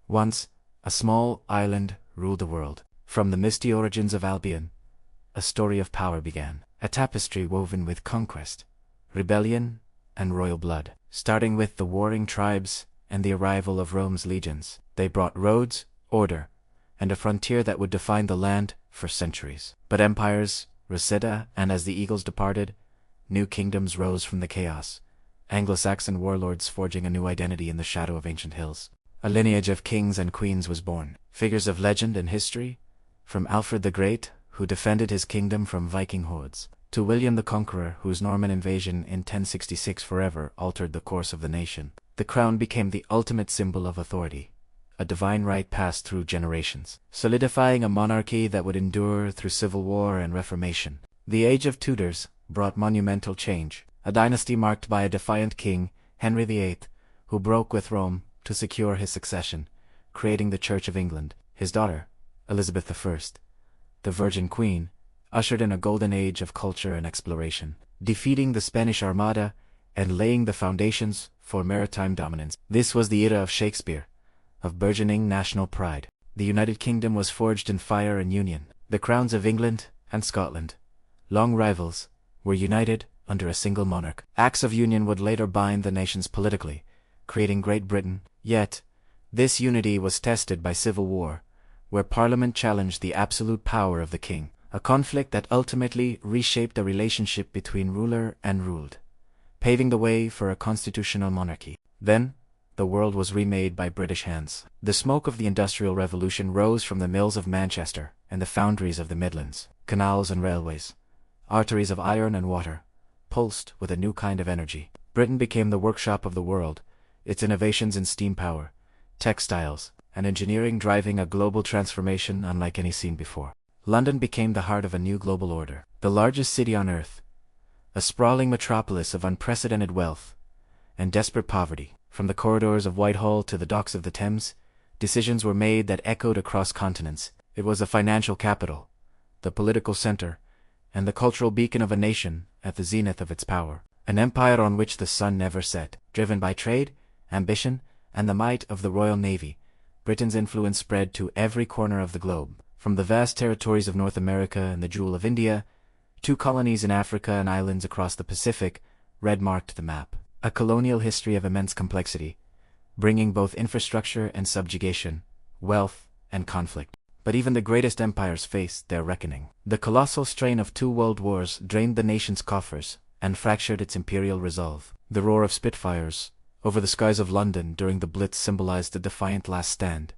Once, a small island ruled the world. From the misty origins of Albion, a story of power began. A tapestry woven with conquest, rebellion, and royal blood. Starting with the warring tribes and the arrival of Rome's legions, they brought roads, order, and a frontier that would define the land for centuries. But empires receded, and as the eagles departed, new kingdoms rose from the chaos, Anglo-Saxon warlords forging a new identity in the shadow of ancient hills. A lineage of kings and queens was born, figures of legend and history, from Alfred the Great, who defended his kingdom from Viking hordes, to William the Conqueror, whose Norman invasion in 1066 forever altered the course of the nation. The crown became the ultimate symbol of authority, a divine right passed through generations, solidifying a monarchy that would endure through civil war and reformation. The Age of Tudors brought monumental change, a dynasty marked by a defiant king, Henry VIII, who broke with Rome to secure his succession, creating the Church of England. His daughter, Elizabeth I, the Virgin Queen, ushered in a golden age of culture and exploration, defeating the Spanish Armada and laying the foundations for maritime dominance. This was the era of Shakespeare, of burgeoning national pride. The United Kingdom was forged in fire and union. The crowns of England and Scotland, long rivals, were united under a single monarch. Acts of union would later bind the nations politically, creating Great Britain. Yet, this unity was tested by civil war, where Parliament challenged the absolute power of the king, a conflict that ultimately reshaped the relationship between ruler and ruled, paving the way for a constitutional monarchy. Then, the world was remade by British hands. The smoke of the Industrial Revolution rose from the mills of Manchester and the foundries of the Midlands. Canals and railways, arteries of iron and water, pulsed with a new kind of energy. Britain became the workshop of the world, its innovations in steam power, textiles, and engineering driving a global transformation unlike any seen before. London became the heart of a new global order, the largest city on earth, a sprawling metropolis of unprecedented wealth and desperate poverty. From the corridors of Whitehall to the docks of the Thames, decisions were made that echoed across continents. It was the financial capital, the political center, and the cultural beacon of a nation at the zenith of its power. An empire on which the sun never set. Driven by trade, ambition, and the might of the Royal Navy, Britain's influence spread to every corner of the globe. From the vast territories of North America and the Jewel of India, to colonies in Africa and islands across the Pacific, red marked the map. A colonial history of immense complexity, bringing both infrastructure and subjugation, wealth and conflict. But even the greatest empires faced their reckoning. The colossal strain of 2 world wars drained the nation's coffers and fractured its imperial resolve. The roar of Spitfires over the skies of London during the Blitz symbolized the defiant last stand,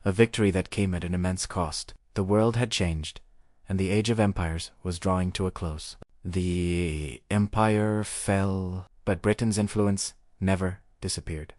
a victory that came at an immense cost. The world had changed, and the age of empires was drawing to a close. The empire fell, but Britain's influence never disappeared.